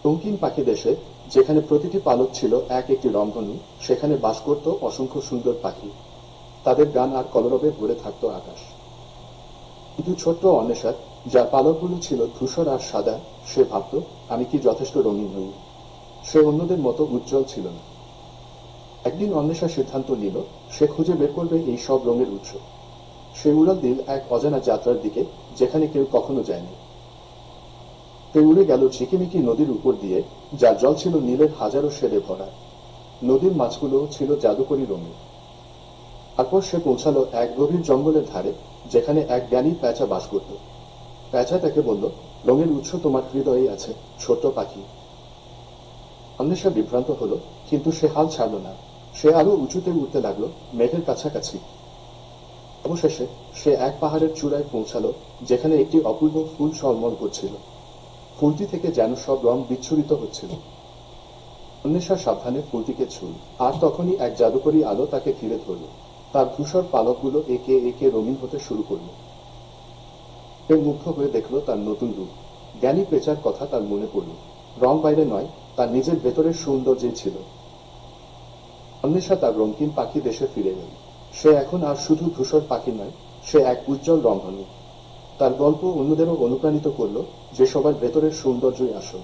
রঙিন পাখি দেশে, যেখানে প্রতিটি পালক ছিল এক একটি রংধনু, সেখানে বাস করত অসংখ্য সুন্দর পাখি। তাদের গান আর কলরবে ভরে থাকত আকাশ। কিন্তু ছোট্ট অন্বেষা, যার পালকগুলো ছিল ধূসর আর সাদা, সে ভাবত, আমি কি যথেষ্ট রঙিন নই? সে অন্যদের মতো উজ্জ্বল ছিল না। একদিন অন্বেষা সিদ্ধান্ত নিল, সে খুঁজে বের করবে এই সব রঙের উৎস। সে উড়াল দিল এক অজানা যাত্রার দিকে, যেখানে কেউ কখনো যায়নি। সে উড়ে গেল ঝিকিমিকি নদীর উপর দিয়ে, যার জল ছিল নীলের হাজারো শেডে ভরা। নদীর মাছগুলো ছিল জাদুকরী রঙের। তারপর সে পৌঁছালো এক গভীর জঙ্গলের ধারে, যেখানে এক জ্ঞানী প্যাঁচা বাস করত। প্যাঁচা তাকে বলল, রঙের উৎস তোমার হৃদয়ে আছে, ছোট্ট পাখি। অন্বেষা বিভ্রান্ত হলো, কিন্তু সে হাল ছাড়ল না। সে আরো উঁচুতে উঠতে লাগলো, মেঘের কাছাকাছি। অবশেষে সে এক পাহাড়ের চূড়ায় পৌঁছালো, যেখানে একটি অপূর্ব ফুল ঝলমল করছিল। ফুলটি থেকে যেন সব রং বিচ্ছুরিত হচ্ছিল। অন্বেষা সাবধানে ফুলটিকে ছুঁল, আর তখনই এক জাদুকরী আলো তাকে ঘিরে ধরল। তার ধূসর পালকগুলো একে একে রঙিন হতে শুরু করল। সে মুগ্ধ হয়ে দেখল তার নতুন রূপ। জ্ঞানী পেঁচার কথা তার মনে পড়ল। রং বাইরে নয়, তার নিজের ভেতরের সৌন্দর্যেই ছিল। অন্বেষা তার রঙিন পাখি দেশে ফিরে গেল। সে এখন আর শুধু ধূসর পাখি নয়, সে এক উজ্জ্বল রংধনু। তার গল্প অন্যদেরও অনুপ্রাণিত করল, যে সবার ভেতরের সৌন্দর্যই আসল।